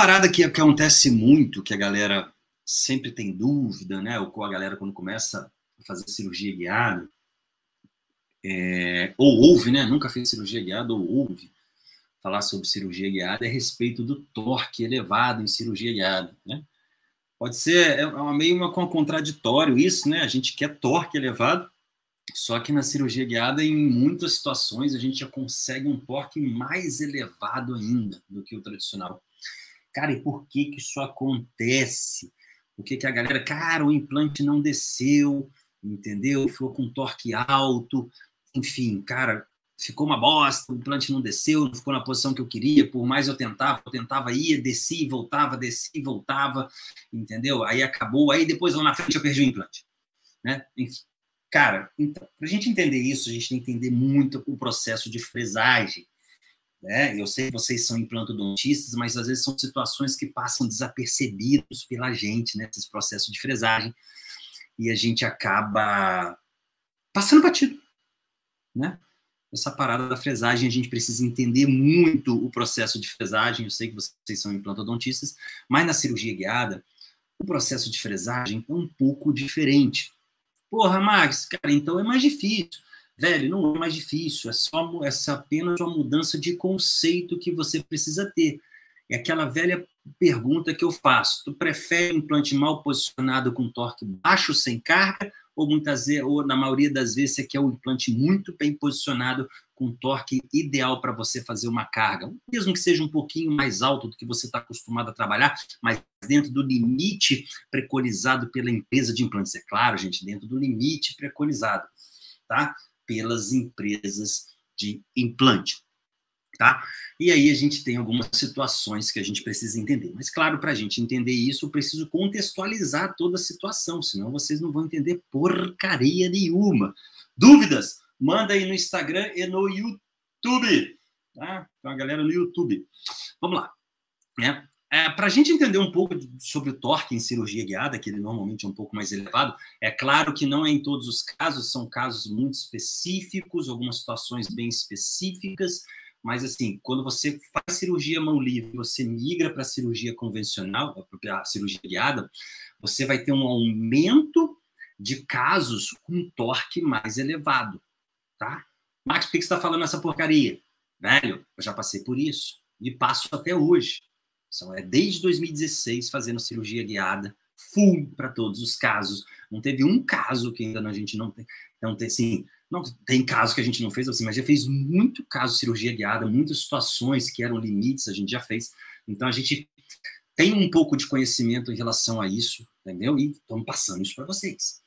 parada que acontece muito, que a galera sempre tem dúvida, né? Ou a galera quando começa a fazer cirurgia guiada, ou ouve, né? Nunca fez cirurgia guiada ou ouve falar sobre cirurgia guiada, é a respeito do torque elevado em cirurgia guiada, né? Pode ser meio uma contraditório isso, né? A gente quer torque elevado, só que na cirurgia guiada, em muitas situações, a gente já consegue um torque mais elevado ainda do que o tradicional. Cara, e por que que isso acontece? Por que que a galera, cara, o implante não desceu, entendeu? Ficou com torque alto, enfim, cara, ficou uma bosta, o implante não desceu, não ficou na posição que eu queria, por mais eu tentava, ia, descia e voltava, entendeu? Aí acabou, aí depois lá na frente eu perdi o implante, né? Enfim. Cara, então, para a gente entender isso, a gente tem que entender muito o processo de fresagem, né? Eu sei que vocês são implantodontistas, mas às vezes são situações que passam desapercebidos pela gente, né? Esse processo de fresagem, e a gente acaba passando batido, né? Essa parada da fresagem, a gente precisa entender muito o processo de fresagem. Eu sei que vocês são implantodontistas, mas na cirurgia guiada, o processo de fresagem é um pouco diferente. Porra, Max, cara, então é mais difícil. Velho, não é mais difícil, é apenas uma mudança de conceito que você precisa ter. É aquela velha pergunta que eu faço: tu prefere um implante mal posicionado com torque baixo sem carga, ou muitas vezes, ou na maioria das vezes você quer um implante muito bem posicionado com torque ideal para você fazer uma carga, mesmo que seja um pouquinho mais alto do que você está acostumado a trabalhar, mas dentro do limite preconizado pela empresa de implantes, é claro, gente, dentro do limite preconizado, tá? Pelas empresas de implante, tá? E aí a gente tem algumas situações que a gente precisa entender. Mas, claro, para a gente entender isso, eu preciso contextualizar toda a situação, senão vocês não vão entender porcaria nenhuma. Dúvidas? Manda aí no Instagram e no YouTube, tá? Então, a galera no YouTube. Vamos lá, né? Para a gente entender um pouco sobre o torque em cirurgia guiada, que ele normalmente é um pouco mais elevado, é claro que não é em todos os casos, são casos muito específicos, algumas situações bem específicas, mas assim, quando você faz cirurgia mão livre, você migra para a cirurgia convencional, para a cirurgia guiada, você vai ter um aumento de casos com torque mais elevado, tá? Max, por que você está falando essa porcaria? Velho, eu já passei por isso e passo até hoje. Desde 2016 fazendo cirurgia guiada, full para todos os casos. Não teve um caso que ainda a gente não tem. Não tem, assim, não, tem casos que a gente não fez, assim, mas já fez muito caso de cirurgia guiada, muitas situações que eram limites a gente já fez. Então a gente tem um pouco de conhecimento em relação a isso, entendeu? E estamos passando isso para vocês,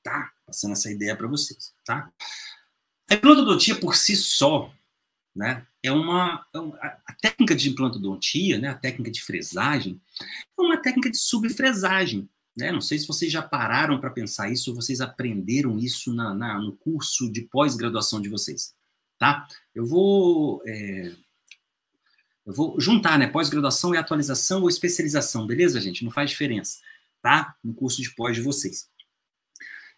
tá? Passando essa ideia para vocês, tá? A implantodontia por si só, né? A técnica de implantodontia, né? A técnica de fresagem, é uma técnica de subfresagem, né? Não sei se vocês já pararam para pensar isso, ou vocês aprenderam isso no curso de pós-graduação de vocês, tá? Eu vou juntar, né? Pós-graduação e atualização ou especialização, beleza, gente? Não faz diferença, tá? No curso de pós de vocês.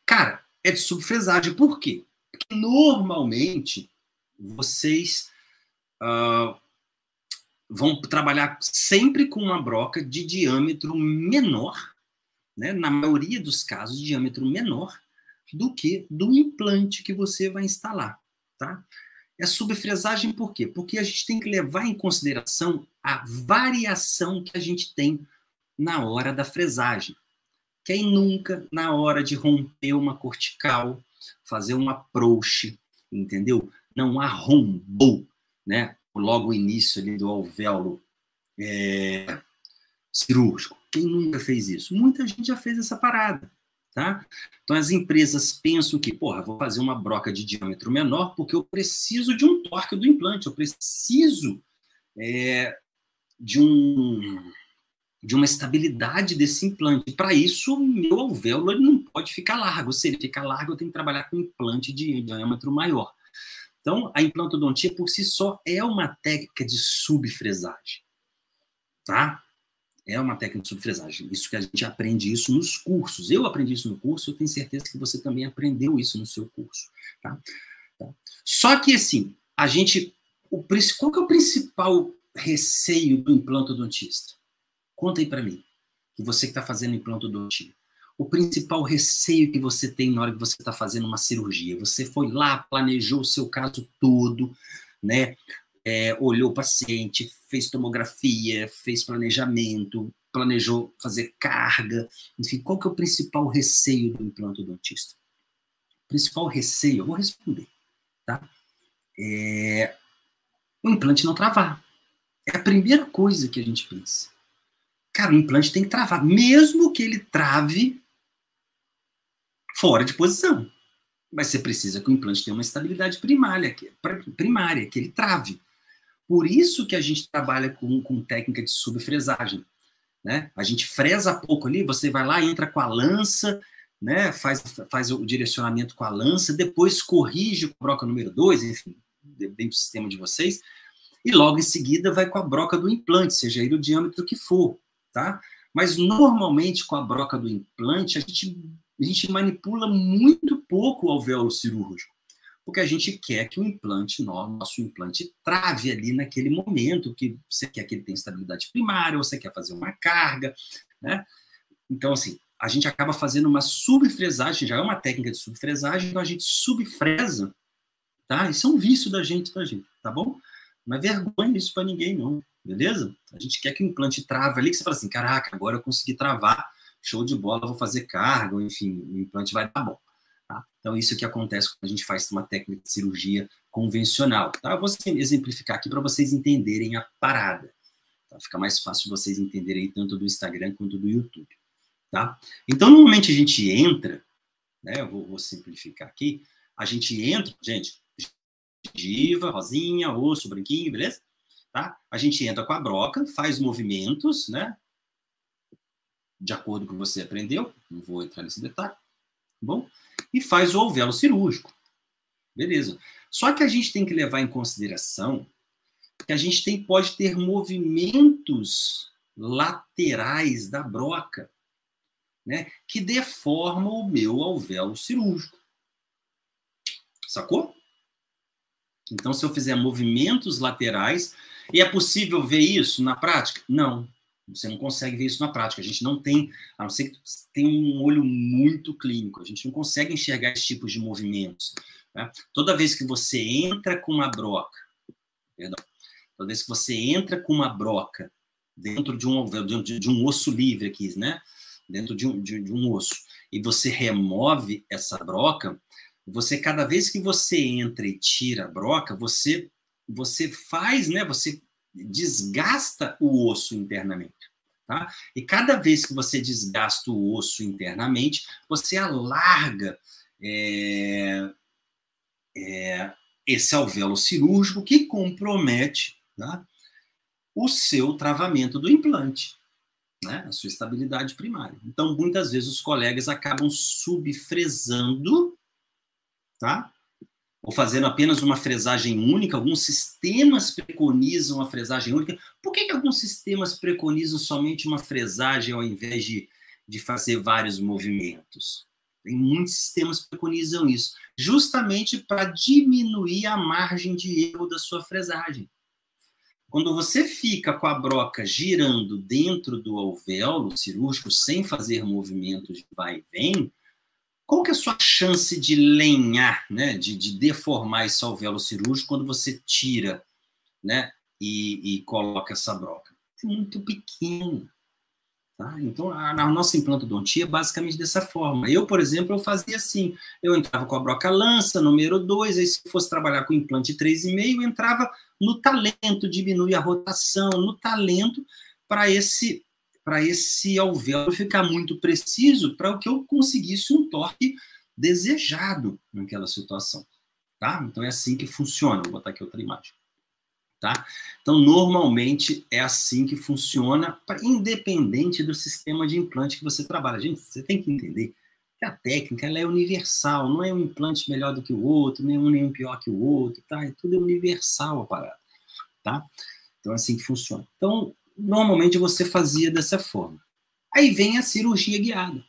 Cara, é de subfresagem. Por quê? Porque normalmente vocês vão trabalhar sempre com uma broca de diâmetro menor, né? Na maioria dos casos, diâmetro menor do que do implante que você vai instalar, tá? É subfresagem por quê? Porque a gente tem que levar em consideração a variação que a gente tem na hora da fresagem. Quem nunca, na hora de romper uma cortical, fazer um approach, entendeu? Não arrombou, né? Logo o início ali do alvéolo cirúrgico. Quem nunca fez isso? Muita gente já fez essa parada, tá? Então as empresas pensam que, porra, vou fazer uma broca de diâmetro menor porque eu preciso de um torque do implante, eu preciso de uma estabilidade desse implante. Para isso, o meu alvéolo ele não pode ficar largo. Se ele ficar largo, eu tenho que trabalhar com implante de diâmetro maior. Então, a implantodontia, por si só, é uma técnica de subfresagem, tá? É uma técnica de subfresagem. Isso que a gente aprende isso nos cursos. Eu aprendi isso no curso, eu tenho certeza que você também aprendeu isso no seu curso, tá? Só que, assim, qual que é o principal receio do implantodontista? Conta aí para mim, que você que está fazendo implantodontia. O principal receio que você tem na hora que você está fazendo uma cirurgia. Você foi lá, planejou o seu caso todo, né? Olhou o paciente, fez tomografia, fez planejamento, planejou fazer carga. Enfim, qual que é o principal receio do implantodontista? O principal receio, eu vou responder, tá? O implante não travar. É a primeira coisa que a gente pensa. Cara, o implante tem que travar, mesmo que ele trave fora de posição. Mas você precisa que o implante tenha uma estabilidade primária, que ele trave. Por isso que a gente trabalha com técnica de subfresagem, né? A gente fresa pouco ali, você vai lá, entra com a lança, né? Faz o direcionamento com a lança, depois corrige com a broca número 2, enfim, dentro do sistema de vocês, e logo em seguida vai com a broca do implante, seja ele o diâmetro que for, tá? Mas normalmente com a broca do implante, a gente manipula muito pouco o alvéolo cirúrgico, porque a gente quer que o implante, nosso implante, trave ali naquele momento que você quer que ele tenha estabilidade primária, ou você quer fazer uma carga, né? Então, assim, a gente acaba fazendo uma subfresagem, já é uma técnica de subfresagem, então a gente subfresa, tá? Isso é um vício da gente, tá bom? Não é vergonha isso para ninguém, não, beleza? A gente quer que o implante trave ali, que você fala assim, caraca, agora eu consegui travar, show de bola, vou fazer carga, enfim, o implante vai dar bom. Tá? Então, isso que acontece quando a gente faz uma técnica de cirurgia convencional. Tá? Eu vou exemplificar aqui para vocês entenderem a parada. Tá? Fica mais fácil vocês entenderem tanto do Instagram quanto do YouTube. Tá? Então, normalmente a gente entra, né? Eu vou simplificar aqui, a gente entra, gente, gengiva, rosinha, osso, branquinho, beleza? Tá? A gente entra com a broca, faz movimentos, né? De acordo com o que você aprendeu, não vou entrar nesse detalhe, tá bom? E faz o alvéolo cirúrgico, beleza? Só que a gente tem que levar em consideração que a gente pode ter movimentos laterais da broca, né? Que deformam o meu alvéolo cirúrgico. Sacou? Então, se eu fizer movimentos laterais, e é possível ver isso na prática? Não. Você não consegue ver isso na prática. A gente não tem, a não ser que você tenha um olho muito clínico, a gente não consegue enxergar esses tipos de movimentos. Né? Toda vez que você entra com uma broca, toda vez que você entra com uma broca dentro de um osso livre aqui, né? Dentro de um osso, e você remove essa broca, cada vez que você entra e tira a broca, você faz, né? Você desgasta o osso internamente, tá? E cada vez que você desgasta o osso internamente, você alarga esse alvéolo cirúrgico que compromete, tá? O seu travamento do implante, né? A sua estabilidade primária. Então, muitas vezes os colegas acabam subfresando, tá? Ou fazendo apenas uma fresagem única. Alguns sistemas preconizam a fresagem única. Por que alguns sistemas preconizam somente uma fresagem ao invés de fazer vários movimentos? Tem muitos sistemas que preconizam isso, justamente para diminuir a margem de erro da sua fresagem. Quando você fica com a broca girando dentro do alvéolo cirúrgico, sem fazer movimentos de vai e vem, qual que é a sua chance de lenhar, né, de deformar esse alvéolo cirúrgico quando você tira, né, e coloca essa broca? É muito pequeno. Tá? Então, a nossa implantodontia é basicamente dessa forma. Eu, por exemplo, eu fazia assim, eu entrava com a broca lança, número 2, aí se fosse trabalhar com implante 3,5, eu entrava no talento, diminui a rotação, no talento, para esse alvéolo ficar muito preciso, para que eu conseguisse um torque desejado naquela situação. Tá? Então, é assim que funciona. Vou botar aqui outra imagem. Tá? Então, normalmente é assim que funciona, independente do sistema de implante que você trabalha. Gente, você tem que entender que a técnica ela é universal, não é um implante melhor do que o outro, nenhum pior que o outro, tá? Tudo é universal a parada, tá? Então, é assim que funciona. Então, normalmente você fazia dessa forma. Aí vem a cirurgia guiada.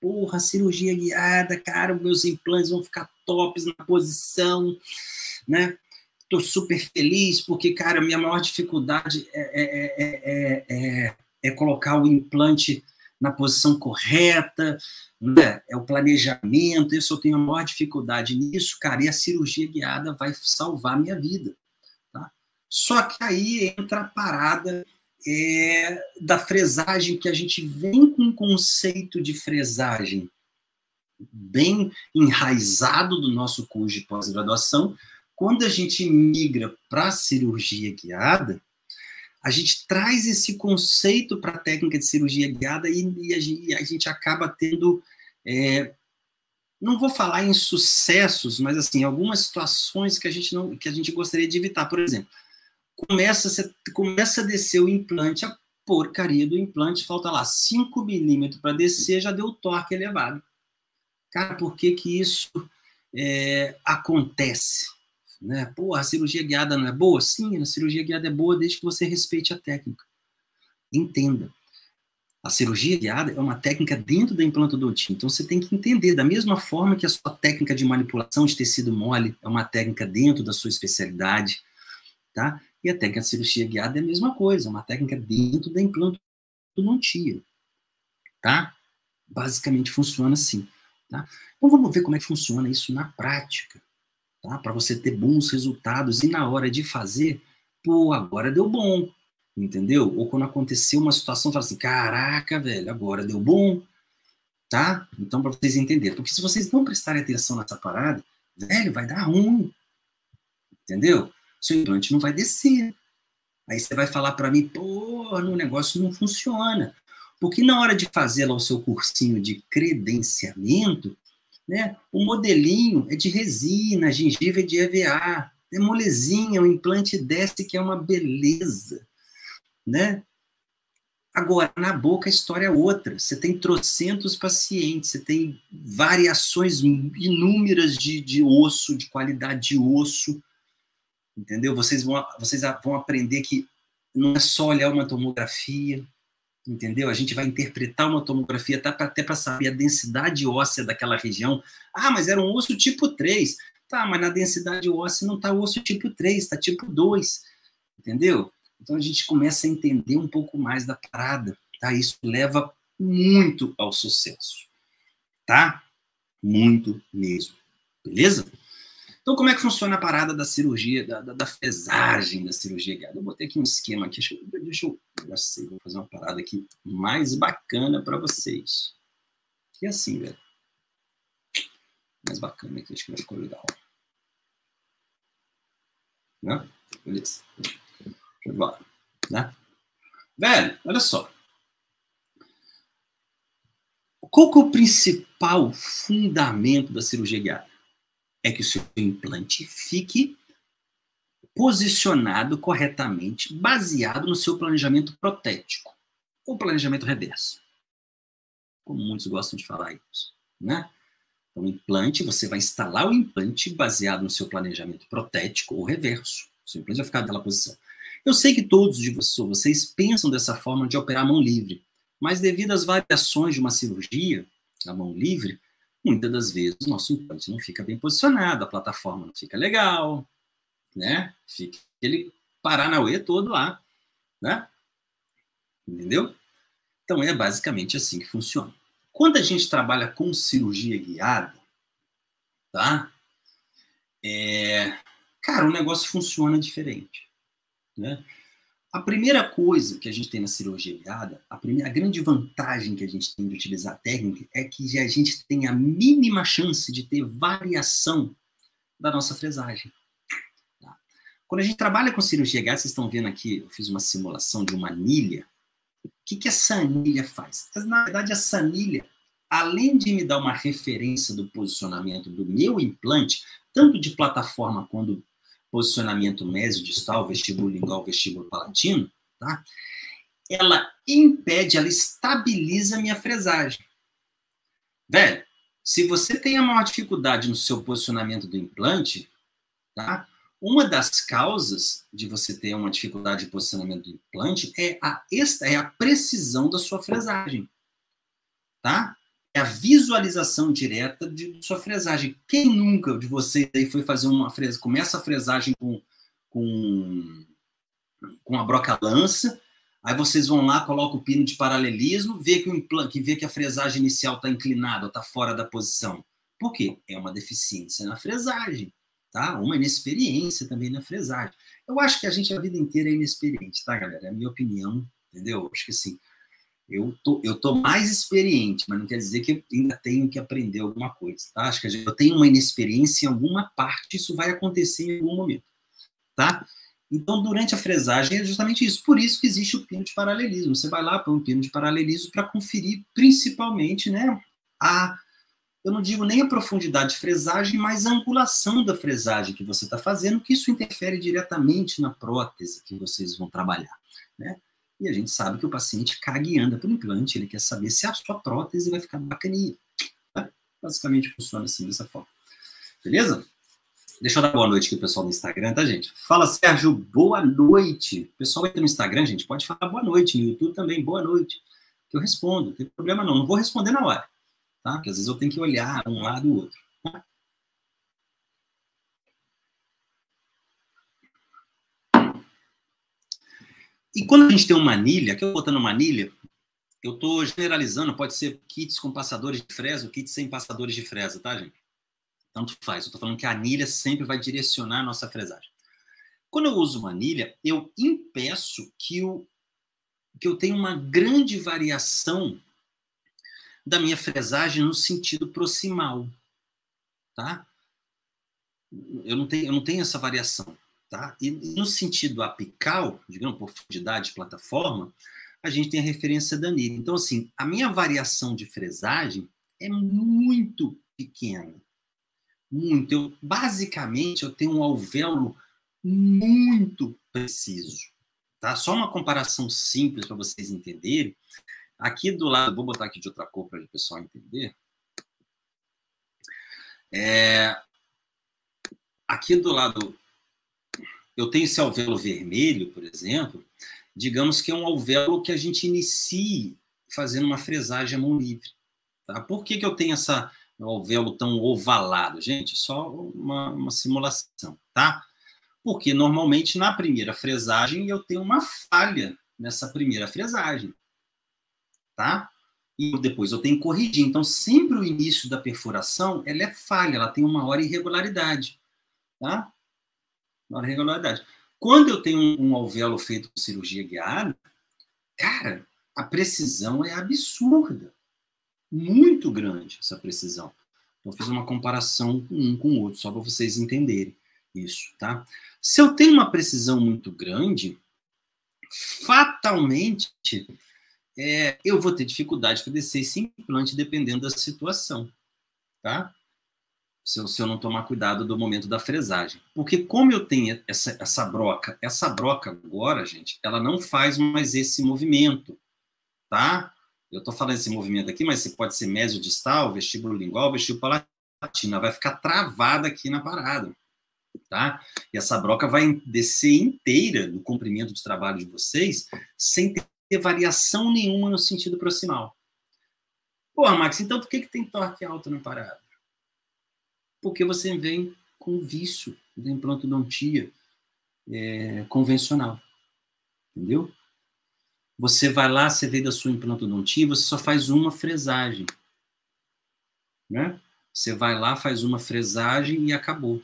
Porra, cirurgia guiada, cara, meus implantes vão ficar tops na posição, né? Estou super feliz porque, cara, a minha maior dificuldade é é colocar o implante na posição correta, né? É o planejamento. Eu só tenho a maior dificuldade nisso, cara, e a cirurgia guiada vai salvar a minha vida. Tá? Só que aí entra a parada da fresagem, que a gente vem com um conceito de fresagem bem enraizado do nosso curso de pós-graduação. Quando a gente migra para a cirurgia guiada, a gente traz esse conceito para a técnica de cirurgia guiada e a gente acaba tendo, não vou falar em sucessos, mas assim, algumas situações que a gente gostaria de evitar. Por exemplo, começa a descer o implante, a porcaria do implante, falta lá 5 milímetros para descer, já deu torque elevado. Cara, por que isso acontece? Né? Pô, a cirurgia guiada não é boa? Sim, a cirurgia guiada é boa desde que você respeite a técnica. Entenda. A cirurgia guiada é uma técnica dentro da implantodontia. Então, você tem que entender, da mesma forma que a sua técnica de manipulação de tecido mole é uma técnica dentro da sua especialidade, tá? E a técnica de cirurgia guiada é a mesma coisa, é uma técnica dentro da implantodontia, tá? Basicamente funciona assim, tá? Então, vamos ver como é que funciona isso na prática. Tá? Para você ter bons resultados e na hora de fazer, pô, agora deu bom, entendeu? Ou quando aconteceu uma situação, fala assim, caraca, velho, agora deu bom, tá? Então, para vocês entenderem, porque se vocês não prestarem atenção nessa parada, velho, vai dar ruim, entendeu? Seu implante não vai descer. Aí você vai falar para mim, pô, o negócio não funciona. Porque na hora de fazer lá o seu cursinho de credenciamento, né? O modelinho é de resina, a gengiva é de EVA, é molezinha, o implante desce, que é uma beleza, né? Agora, na boca a história é outra, você tem trocentos pacientes, você tem variações inúmeras de osso, de qualidade de osso, entendeu? Vocês vão aprender que não é só olhar uma tomografia, entendeu? A gente vai interpretar uma tomografia até para saber a densidade óssea daquela região. Ah, mas era um osso tipo 3. Tá, mas na densidade óssea não está osso tipo 3, está tipo 2. Entendeu? Então a gente começa a entender um pouco mais da parada. Tá? Isso leva muito ao sucesso. Tá? Muito mesmo. Beleza? Então, como é que funciona a parada da cirurgia, da fresagem da cirurgia guiada? Eu botei aqui um esquema aqui, deixa eu já sei, vou fazer uma parada aqui mais bacana para vocês. E assim, velho. Mais bacana aqui, acho que vai ficar legal. Né? Beleza. Deixa eu ver. Né? Velho, olha só. Qual que é o principal fundamento da cirurgia guiada? É que o seu implante fique posicionado corretamente, baseado no seu planejamento protético, ou planejamento reverso, como muitos gostam de falar isso, né? Então, o implante, você vai instalar o implante baseado no seu planejamento protético ou reverso. O seu implante vai ficar naquela posição. Eu sei que todos de vocês pensam dessa forma de operar a mão livre, mas devido às variações de uma cirurgia, a mão livre, muitas das vezes o nosso implante não fica bem posicionado, a plataforma não fica legal, né? Fica aquele paranauê todo lá, né? Entendeu? Então é basicamente assim que funciona. Quando a gente trabalha com cirurgia guiada, tá? Cara, o negócio funciona diferente, né? A primeira coisa que a gente tem na cirurgia guiada, a grande vantagem que a gente tem de utilizar a técnica é que a gente tem a mínima chance de ter variação da nossa fresagem. Tá? Quando a gente trabalha com cirurgia guiada, vocês estão vendo aqui, eu fiz uma simulação de uma anilha. O que essa anilha faz? Na verdade, essa anilha, além de me dar uma referência do posicionamento do meu implante, tanto de plataforma quanto posicionamento mesodistal, vestíbulo lingual, vestíbulo palatino, tá? Ela impede, ela estabiliza a minha fresagem. Velho, se você tem a maior dificuldade no seu posicionamento do implante, tá? Uma das causas de você ter uma dificuldade de posicionamento do implante é a precisão da sua fresagem, tá? É a visualização direta de sua fresagem. Quem nunca de vocês aí foi fazer uma fresagem, começa a fresagem com a broca-lança, Aí vocês vão lá, colocam o pino de paralelismo, vê que a fresagem inicial está inclinada, está fora da posição. Por quê? É uma deficiência na fresagem, tá? Uma inexperiência também na fresagem. Eu acho que a gente a vida inteira é inexperiente, tá, galera? É a minha opinião, entendeu? Acho que assim, eu tô mais experiente, mas não quer dizer que eu ainda tenho que aprender alguma coisa, tá? Acho que eu tenho uma inexperiência em alguma parte, isso vai acontecer em algum momento, tá? Então, durante a fresagem é justamente isso. Por isso que existe o pino de paralelismo. Você vai lá para um pino de paralelismo para conferir, principalmente, né, eu não digo nem a profundidade de fresagem, mas a angulação da fresagem que você está fazendo, que isso interfere diretamente na prótese que vocês vão trabalhar, né? E a gente sabe que o paciente caga e anda para o implante, ele quer saber se a sua prótese vai ficar bacaninha, tá? Basicamente funciona assim, dessa forma. Beleza? Deixa eu dar boa noite aqui pro pessoal do Instagram, tá, gente? Fala, Sérgio, boa noite. O pessoal vai ter no Instagram, gente, pode falar boa noite. No YouTube também, boa noite. Que eu respondo, não tem problema não. Não vou responder na hora, tá? Porque às vezes eu tenho que olhar um lado ou outro. Tá? E quando a gente tem uma anilha, aqui eu estou botando uma anilha, eu estou generalizando, pode ser kits com passadores de fresa ou kits sem passadores de fresa, tá, gente? Tanto faz. Eu estou falando que a anilha sempre vai direcionar a nossa fresagem. Quando eu uso uma anilha, eu impeço que eu tenha uma grande variação da minha fresagem no sentido proximal, tá? Eu não tenho essa variação, tá? E no sentido apical, digamos, profundidade de plataforma, a gente tem a referência da anilha. Então, assim, a minha variação de fresagem é muito pequena. Muito. Basicamente, eu tenho um alvéolo muito preciso. Tá? Só uma comparação simples para vocês entenderem. Aqui do lado, vou botar aqui de outra cor para o pessoal entender. Aqui do lado, eu tenho esse alvéolo vermelho, por exemplo, digamos que é um alvéolo que a gente inicie fazendo uma fresagem à mão livre. Tá? Por que eu tenho um alvéolo tão ovalado? Gente, só uma simulação, tá? Porque normalmente na primeira fresagem eu tenho uma falha nessa primeira fresagem, tá? E depois eu tenho que corrigir. Então, sempre o início da perfuração, ela é falha, ela tem uma hora irregularidade, tá? Uma hora irregularidade. Quando eu tenho um alvéolo feito com cirurgia guiada, cara, a precisão é absurda. Muito grande essa precisão. Então, eu fiz uma comparação um com o outro, só para vocês entenderem isso, tá? Se eu tenho uma precisão muito grande, fatalmente eu vou ter dificuldade para descer esse implante dependendo da situação, tá? Se eu não tomar cuidado do momento da fresagem. Porque como eu tenho essa broca agora, gente, ela não faz mais esse movimento, tá? Eu estou falando esse movimento aqui, mas pode ser mesiodistal, vestíbulo lingual, vestíbulo palatino. Ela vai ficar travada aqui na parada, tá? E essa broca vai descer inteira no comprimento de trabalho de vocês, sem ter variação nenhuma no sentido proximal. Pô, Max, então por que tem torque alto na parada? Porque você vem com vício da implantodontia convencional, entendeu? Você vai lá, você veio da sua implantodontia, você só faz uma fresagem, né? Você vai lá, faz uma fresagem e acabou.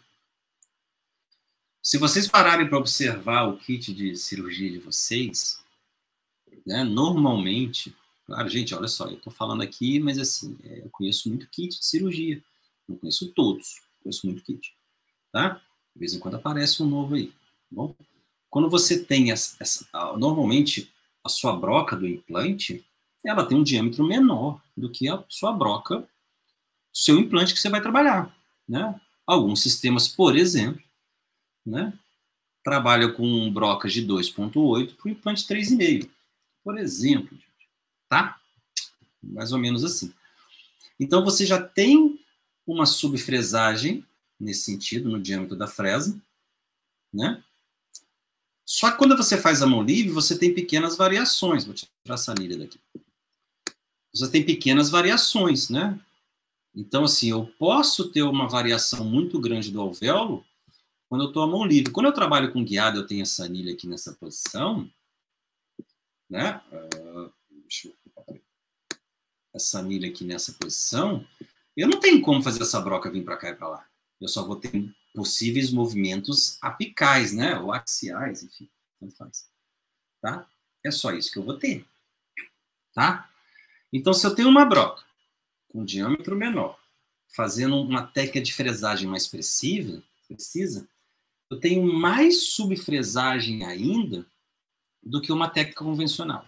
Se vocês pararem para observar o kit de cirurgia de vocês, né, normalmente, claro, gente, olha só, eu estou falando aqui, mas assim, eu conheço muito kit de cirurgia, não conheço todos, conheço muito kit, tá? De vez em quando aparece um novo aí, tá bom? Quando você tem normalmente, a sua broca do implante, ela tem um diâmetro menor do que a sua broca, seu implante que você vai trabalhar, né? Alguns sistemas, por exemplo, né, trabalham com brocas de 2,8 para o implante 3,5, por exemplo, tá? Mais ou menos assim. Então, você já tem uma subfresagem, nesse sentido, no diâmetro da fresa, né? Só que quando você faz a mão livre, você tem pequenas variações. Vou tirar essa anilha daqui. Você tem pequenas variações, né? Então, assim, eu posso ter uma variação muito grande do alvéolo quando eu estou a mão livre. Quando eu trabalho com guiado, eu tenho essa anilha aqui nessa posição, né? Deixa eu colocar essa anilha aqui nessa posição. Eu não tenho como fazer essa broca vir para cá e para lá. Eu só vou ter possíveis movimentos apicais, né? Ou axiais, enfim, tanto faz. Tá? É só isso que eu vou ter. Tá? Então, se eu tenho uma broca com diâmetro menor, fazendo uma técnica de fresagem mais precisa, eu tenho mais subfresagem ainda do que uma técnica convencional.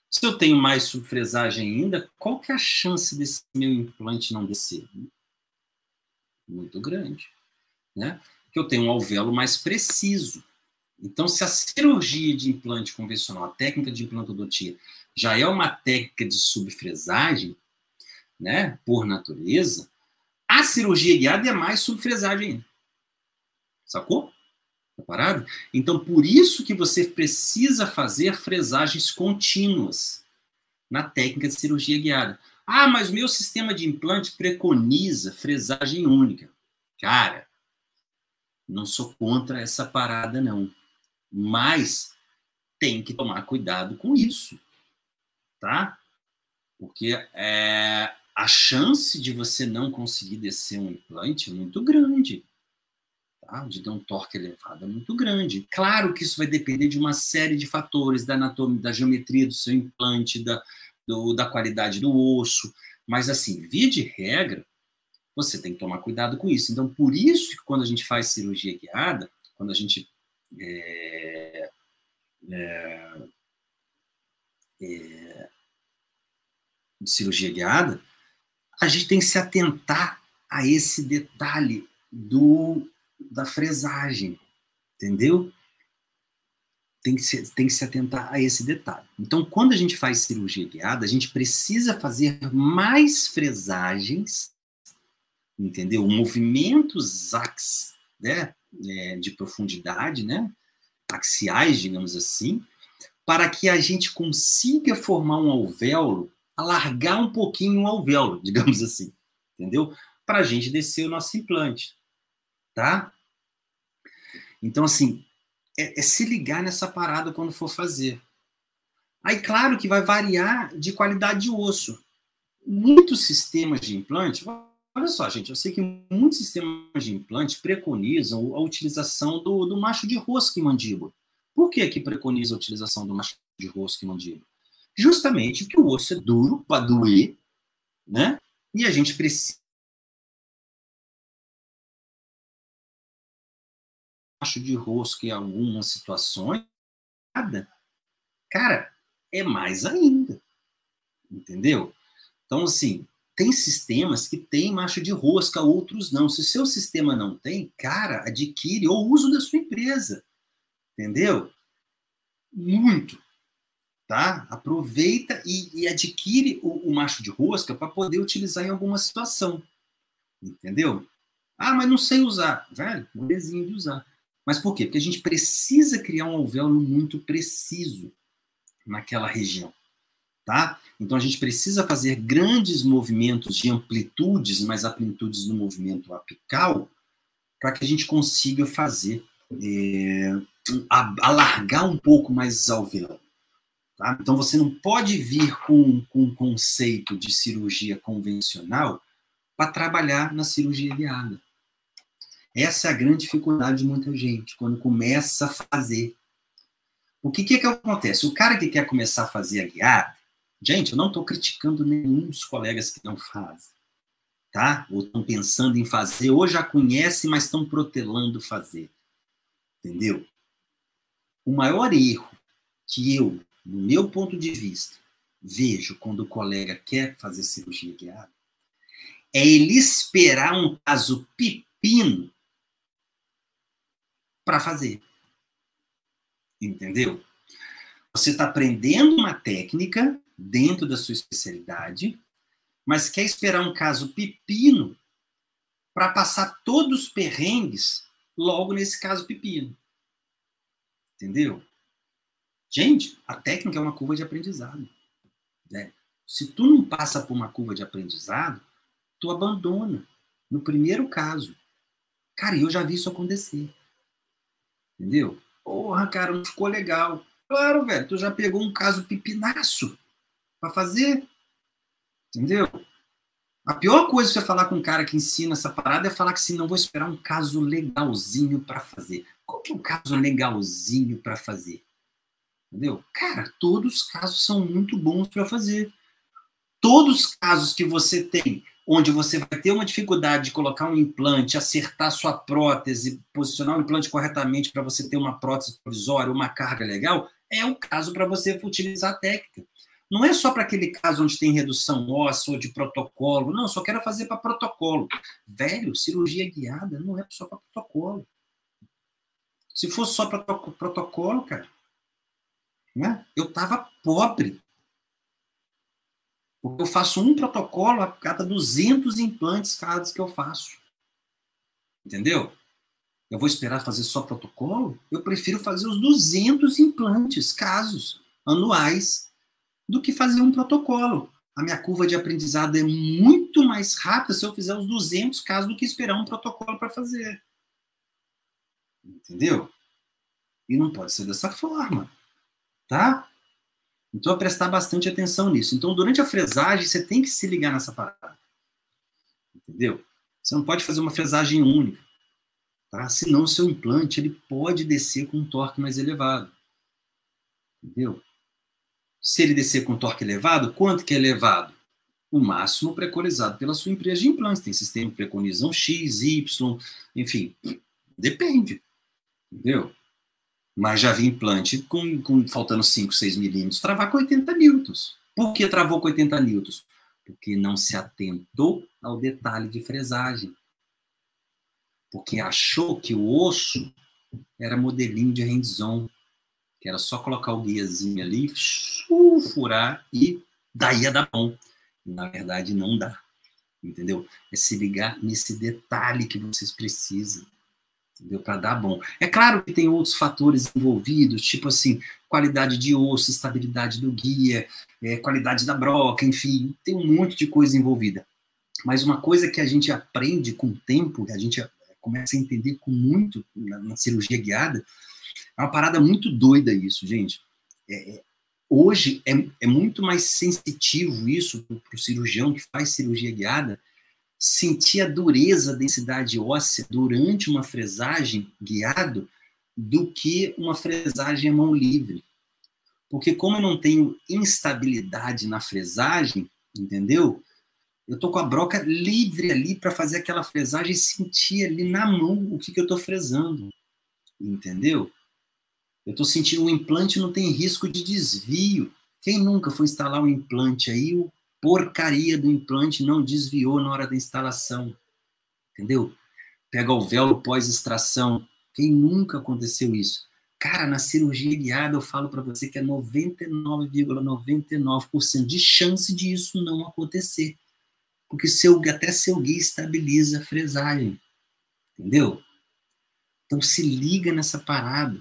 Se eu tenho mais subfresagem ainda, qual que é a chance desse meu implante não descer? Muito grande, né? Porque eu tenho um alvéolo mais preciso. Então, se a cirurgia de implante convencional, a técnica de implantodontia, já é uma técnica de subfresagem, né, por natureza, a cirurgia guiada é mais subfresagem ainda. Sacou? Tá parado? Então, por isso que você precisa fazer fresagens contínuas na técnica de cirurgia guiada. Ah, mas o meu sistema de implante preconiza fresagem única. Cara, não sou contra essa parada, não. Mas tem que tomar cuidado com isso, tá? Porque a chance de você não conseguir descer um implante é muito grande. Tá? De dar um torque elevado é muito grande. Claro que isso vai depender de uma série de fatores, da anatomia, da geometria do seu implante, da qualidade do osso, mas assim, via de regra, você tem que tomar cuidado com isso. Então, por isso que quando a gente faz cirurgia guiada, quando a gente de cirurgia guiada, a gente tem que se atentar a esse detalhe da fresagem, entendeu? Tem que se atentar a esse detalhe. Então, quando a gente faz cirurgia guiada, a gente precisa fazer mais fresagens, entendeu? Movimentos né, de profundidade, né, axiais, digamos assim, para que a gente consiga formar um alvéolo, alargar um pouquinho o alvéolo, digamos assim, entendeu? Para a gente descer o nosso implante, tá? Então, assim, é se ligar nessa parada quando for fazer. Aí, claro que vai variar de qualidade de osso. Muitos sistemas de implante, olha só, gente, eu sei que muitos sistemas de implante preconizam a utilização do macho de rosca em mandíbula. Por que que preconiza a utilização do macho de rosca em mandíbula? Justamente porque o osso é duro para doer, né? E a gente precisa macho de rosca em algumas situações, cara, é mais ainda, entendeu? Então, assim, tem sistemas que tem macho de rosca, outros não. Se o seu sistema não tem, cara, adquire ou uso da sua empresa, entendeu? Muito, tá? Aproveita e adquire o macho de rosca para poder utilizar em alguma situação, entendeu? Ah, mas não sei usar. Velho, molezinho de usar. Mas por quê? Porque a gente precisa criar um alvéolo muito preciso naquela região. Tá? Então a gente precisa fazer grandes movimentos de amplitudes, mas amplitudes no movimento apical, para que a gente consiga fazer, alargar um pouco mais o alvéolo. Tá? Então você não pode vir com um conceito de cirurgia convencional para trabalhar na cirurgia guiada. Essa é a grande dificuldade de muita gente, quando começa a fazer. O que acontece? O cara que quer começar a fazer a guiada, gente, eu não estou criticando nenhum dos colegas que não fazem, tá? Ou estão pensando em fazer, ou já conhecem, mas estão protelando fazer. Entendeu? O maior erro que eu, no meu ponto de vista, vejo quando o colega quer fazer cirurgia guiada é ele esperar um caso pepino para fazer. Entendeu? Você está aprendendo uma técnica dentro da sua especialidade, mas quer esperar um caso pepino para passar todos os perrengues logo nesse caso pepino. Entendeu? Gente, a técnica é uma curva de aprendizado. Né? Se tu não passa por uma curva de aprendizado, tu abandona no primeiro caso. Cara, eu já vi isso acontecer. Entendeu? Porra, cara, não ficou legal. Claro, velho, tu já pegou um caso pipinaço para fazer, entendeu? A pior coisa que você falar com um cara que ensina essa parada é falar que assim, não vou esperar um caso legalzinho para fazer. Qual que é um caso legalzinho para fazer? Entendeu? Cara, todos os casos são muito bons para fazer. Todos os casos que você tem, onde você vai ter uma dificuldade de colocar um implante, acertar sua prótese, posicionar o implante corretamente para você ter uma prótese provisória, uma carga legal, é um caso para você utilizar a técnica. Não é só para aquele caso onde tem redução óssea ou de protocolo. Não, só quero fazer para protocolo. Velho, cirurgia guiada não é só para protocolo. Se fosse só para protocolo, cara, né? Eu tava pobre. Porque eu faço um protocolo a cada 200 implantes cada que eu faço. Entendeu? Eu vou esperar fazer só protocolo? Eu prefiro fazer os 200 implantes, casos, anuais, do que fazer um protocolo. A minha curva de aprendizado é muito mais rápida se eu fizer os 200 casos do que esperar um protocolo para fazer. Entendeu? E não pode ser dessa forma, tá? Então, prestar bastante atenção nisso. Então, durante a fresagem, você tem que se ligar nessa parada. Entendeu? Você não pode fazer uma fresagem única. Tá? Senão, o seu implante ele pode descer com um torque mais elevado. Entendeu? Se ele descer com um torque elevado, quanto que é elevado? O máximo preconizado pela sua empresa de implantes. Tem sistema que preconizam X, Y, enfim. Depende. Entendeu? Mas já vi implante com faltando 5, 6 milímetros travar com 80 newtons. Por que travou com 80 newtons? Porque não se atentou ao detalhe de fresagem. Porque achou que o osso era modelinho de hands-on, que era só colocar o guiazinho ali, furar e daí ia dar bom. E, na verdade, não dá. Entendeu? É se ligar nesse detalhe que vocês precisam. Entendeu? Para dar bom. É claro que tem outros fatores envolvidos, tipo assim, qualidade de osso, estabilidade do guia, qualidade da broca, enfim, tem um monte de coisa envolvida. Mas uma coisa que a gente aprende com o tempo, que a gente começa a entender com muito na cirurgia guiada, é uma parada muito doida isso, gente. Hoje é muito mais sensitivo isso para o cirurgião que faz cirurgia guiada, sentir a dureza, a densidade óssea durante uma fresagem guiado do que uma fresagem à mão livre. Porque como eu não tenho instabilidade na fresagem, entendeu? Eu tô com a broca livre ali para fazer aquela fresagem e sentir ali na mão o que eu estou fresando. Entendeu? Eu estou sentindo o implante não tem risco de desvio. Quem nunca foi instalar um implante aí, o porcaria do implante não desviou na hora da instalação, entendeu? Pega o véu pós-extração. Quem nunca aconteceu isso? Cara, na cirurgia guiada eu falo para você que é 99,99% de chance de isso não acontecer. Porque até seu guia estabiliza a fresagem, entendeu? Então se liga nessa parada,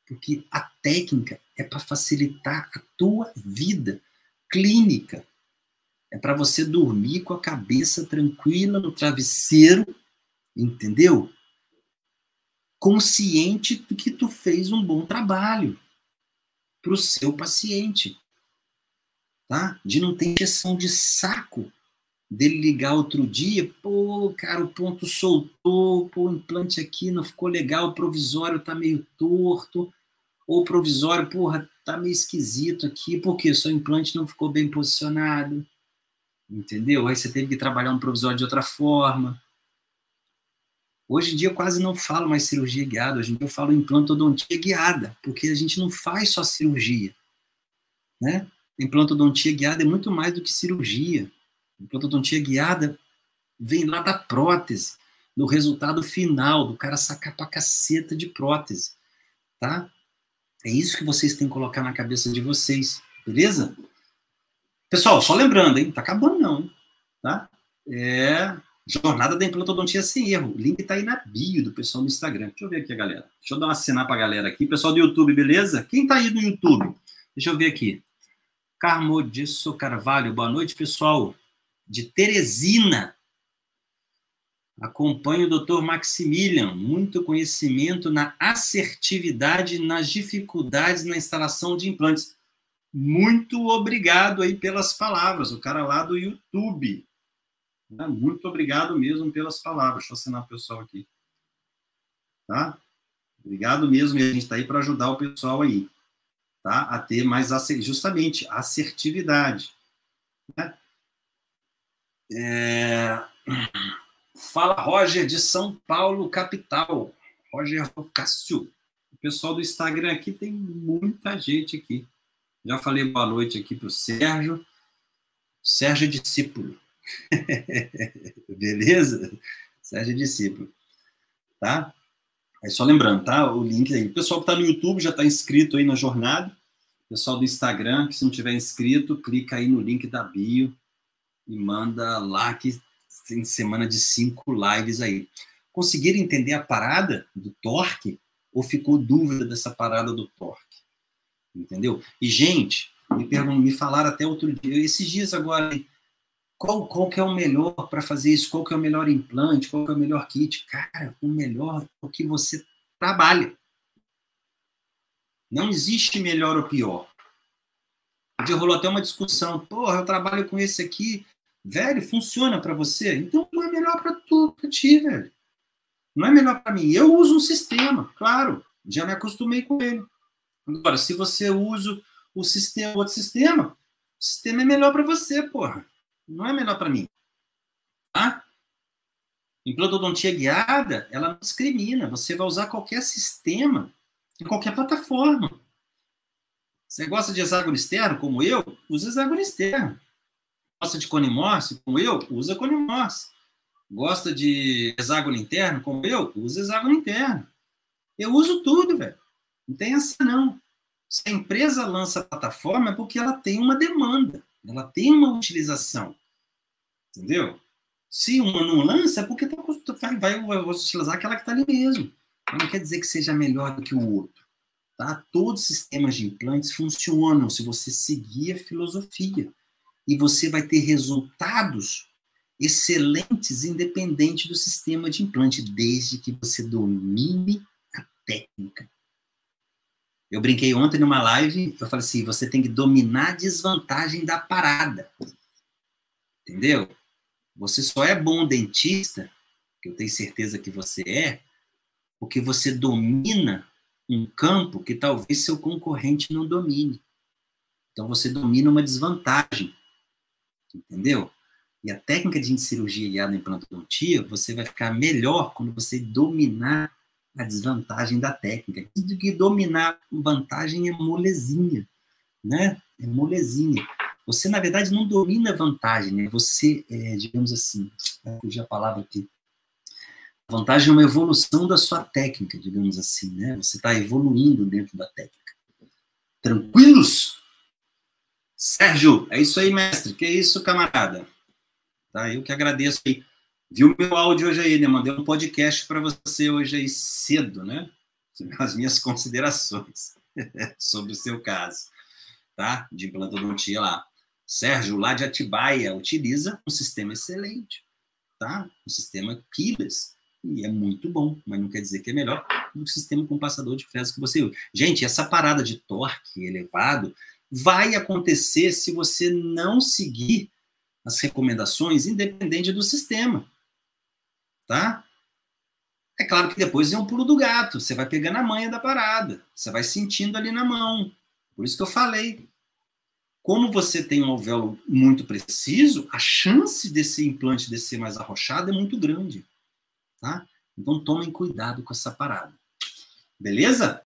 porque a técnica é para facilitar a tua vida clínica. É para você dormir com a cabeça tranquila no travesseiro, entendeu? Consciente de que tu fez um bom trabalho para o seu paciente, tá? De não ter injeção de saco dele ligar outro dia, pô, cara, o ponto soltou, pô, o implante aqui não ficou legal, o provisório tá meio torto, ou o provisório, porra, tá meio esquisito aqui, porque o seu implante não ficou bem posicionado. Entendeu? Aí você teve que trabalhar um provisório de outra forma. Hoje em dia eu quase não falo mais cirurgia guiada, hoje em dia eu falo implantodontia guiada, porque a gente não faz só cirurgia, né? Implantodontia guiada é muito mais do que cirurgia. Implantodontia guiada vem lá da prótese, do resultado final, do cara sacar pra caceta de prótese, tá? É isso que vocês têm que colocar na cabeça de vocês, beleza? Pessoal, só lembrando, hein? Tá acabando não, hein? Tá? Jornada da implantodontia sem erro. O link tá aí na bio do pessoal do Instagram. Deixa eu ver aqui, galera. Deixa eu dar uma assinar pra galera aqui. Pessoal do YouTube, beleza? Quem tá aí no YouTube? Deixa eu ver aqui. Carmodisso Carvalho. Boa noite, pessoal. De Teresina. Acompanho o Dr. Maximilian, muito conhecimento na assertividade, nas dificuldades na instalação de implantes. Muito obrigado aí pelas palavras, o cara lá do YouTube. Muito obrigado mesmo pelas palavras. Deixa eu assinar o pessoal aqui. Tá? Obrigado mesmo, e a gente está aí para ajudar o pessoal aí, tá? A ter mais, justamente, assertividade. Né? Fala, Roger, de São Paulo, capital. Roger Cássio. O pessoal do Instagram aqui, tem muita gente aqui. Já falei boa noite aqui para o Sérgio. Sérgio é discípulo. Beleza? Sérgio é discípulo. Tá? É só lembrando, tá? O link aí. O pessoal que está no YouTube já está inscrito aí na jornada. O pessoal do Instagram, que se não tiver inscrito, clica aí no link da bio e manda lá, que tem semana de 5 lives aí. Conseguiram entender a parada do torque? Ou ficou dúvida dessa parada do torque? Entendeu? E, gente, me falaram até outro dia, esses dias agora, qual que é o melhor para fazer isso? Qual que é o melhor implante? Qual que é o melhor kit? Cara, o melhor é o que você trabalha. Não existe melhor ou pior. Um dia rolou até uma discussão. Porra, eu trabalho com esse aqui. Velho, funciona para você? Então não é melhor para ti, velho. Não é melhor para mim. Eu uso um sistema, claro. Já me acostumei com ele. Agora, se você usa o sistema, outro sistema, o sistema é melhor para você, porra. Não é melhor para mim. Tá? Implantodontia guiada, ela não discrimina. Você vai usar qualquer sistema, em qualquer plataforma. Você gosta de hexágono externo, como eu? Usa hexágono externo. Gosta de cone Morse, como eu? Usa cone Morse. Gosta de hexágono interno, como eu? Usa hexágono interno. Eu uso tudo, velho. Não tem essa, não. Se a empresa lança a plataforma, é porque ela tem uma demanda. Ela tem uma utilização. Entendeu? Se uma não lança, é porque vai utilizar aquela que está ali mesmo. Não quer dizer que seja melhor do que o outro. Tá? Todos os sistemas de implantes funcionam se você seguir a filosofia. E você vai ter resultados excelentes, independente do sistema de implante, desde que você domine a técnica. Eu brinquei ontem numa live, eu falei assim, você tem que dominar a desvantagem da parada. Entendeu? Você só é bom dentista, que eu tenho certeza que você é, porque você domina um campo que talvez seu concorrente não domine. Então, você domina uma desvantagem. Entendeu? E a técnica de cirurgia guiada em implantodontia, você vai ficar melhor quando você dominar a desvantagem da técnica. Do que dominar a vantagem é molezinha, né? É molezinha. Você, na verdade, não domina a vantagem, né? Você, digamos assim, vai fugir a palavra aqui. A vantagem é uma evolução da sua técnica, digamos assim, né? Você está evoluindo dentro da técnica. Tranquilos? Sérgio, é isso aí, mestre. Que é isso, camarada? Tá, eu que agradeço aí. Viu meu áudio hoje aí, né? Mandei um podcast para você hoje aí cedo, né? As minhas considerações sobre o seu caso, tá? De implantodontia lá. Sérgio, lá de Atibaia, utiliza um sistema excelente, tá? Um sistema keyless. E é muito bom, mas não quer dizer que é melhor do que o sistema com passador de fezes que você usa. Gente, essa parada de torque elevado vai acontecer se você não seguir as recomendações, independente do sistema. Tá? É claro que depois é um pulo do gato. Você vai pegando a manha da parada. Você vai sentindo ali na mão. Por isso que eu falei. Como você tem um alvéolo muito preciso, a chance desse implante descer mais arrochado é muito grande. Tá? Então, tomem cuidado com essa parada. Beleza?